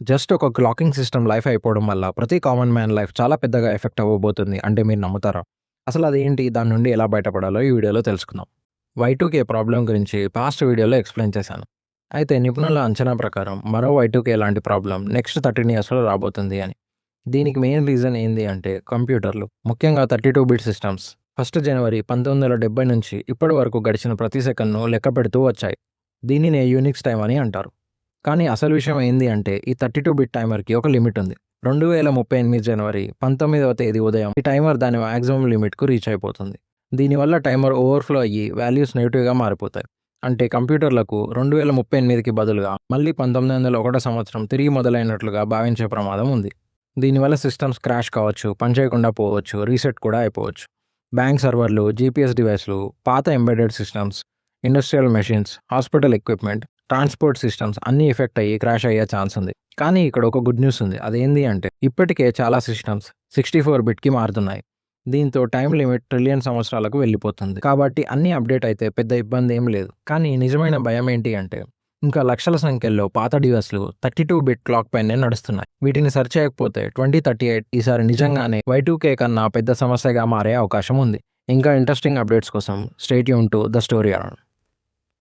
Just ఒక clocking system life అయిపోవడం వల్ల ప్రతి కామన్ మ్యాన్ లైఫ్ చాలా పెద్దగా ఎఫెక్ట్ అవ్వబోతుంది అంటే మీరు నమ్ముతారా? అసలు అదేంటి? దాని నుండి ఎలా బయటపడాలో ఈ వీడియోలో తెలుసుకుందాం. Y2K ప్రాబ్లం గురించి పాస్ట్ వీడియోలో ఎక్స్‌ప్లెయిన్ చేశాను. అయితే నిపుణుల అంచనా ప్రకారం మరో Y2K లాంటి ప్రాబ్లం నెక్స్ట్ 13 ఇయర్స్‌లో రాబోతుంది అని. దీనికి మెయిన్ రీజన్ ఏంది అంటే కంప్యూటర్లు, ముఖ్యంగా 32 బిట్ సిస్టమ్స్. 1 జనవరి 1970 నుంచి ఇప్పటి వరకు గడిచిన ప్రతి సెకన్ను లెక్క పెడుతూ వచ్చాయి. దీనినే యూనిక్స్ టైమ్ అని అంటారు. కానీ అసలు విషయం ఏంది అంటే ఈ 32 బిట్ టైమర్‌కి ఒక లిమిట్ ఉంది. 2038 జనవరి 19వ తేదీ ఉదయం ఈ టైమర్ దాని మాక్సిమం లిమిట్‌కు రీచ్ అయిపోతుంది. దీనివల్ల టైమర్ ఓవర్‌ఫ్లో అయ్యి వాల్యూస్ నెగెటివ్‌గా మారిపోతాయి. అంటే కంప్యూటర్లకు 2038కి బదులుగా మళ్ళీ 1901 సంవత్సరం తిరిగి మొదలైనట్లుగా భావించే ప్రమాదం ఉంది. దీనివల్ల సిస్టమ్స్ క్రాష్ కావచ్చు, పనిచేయకుండా పోవచ్చు, రీసెట్ కూడా అయిపోవచ్చు. బ్యాంక్ సర్వర్లు, జీపీఎస్ డివైస్లు, పాత embedded systems, industrial machines, hospital equipment, transport systems అన్నీ ఎఫెక్ట్ అయ్యి క్రాష్ అయ్యే ఛాన్స్ ఉంది. కానీ ఇక్కడ ఒక గుడ్ న్యూస్ ఉంది. అదేంది అంటే ఇప్పటికే చాలా సిస్టమ్స్ 64 బిట్‌కి మారుతున్నాయి. దీంతో టైమ్ లిమిట్ ట్రిలియన్ సంవత్సరాలకు వెళ్ళిపోతుంది. కాబట్టి అన్నీ అప్డేట్ అయితే పెద్ద ఇబ్బంది ఏం లేదు. కానీ నిజమైన భయం ఏంటి అంటే ఇంకా లక్షల సంఖ్యలో పాత డివైస్లు 32 బిట్ క్లాక్ పైనే నడుస్తున్నాయి. వీటిని సరి చేయకపోతే 2038 ఈసారి నిజంగానే Y2K కన్నా పెద్ద సమస్యగా మారే అవకాశం ఉంది. ఇంకా ఇంట్రెస్టింగ్ అప్డేట్స్ కోసం stay tune to the story around.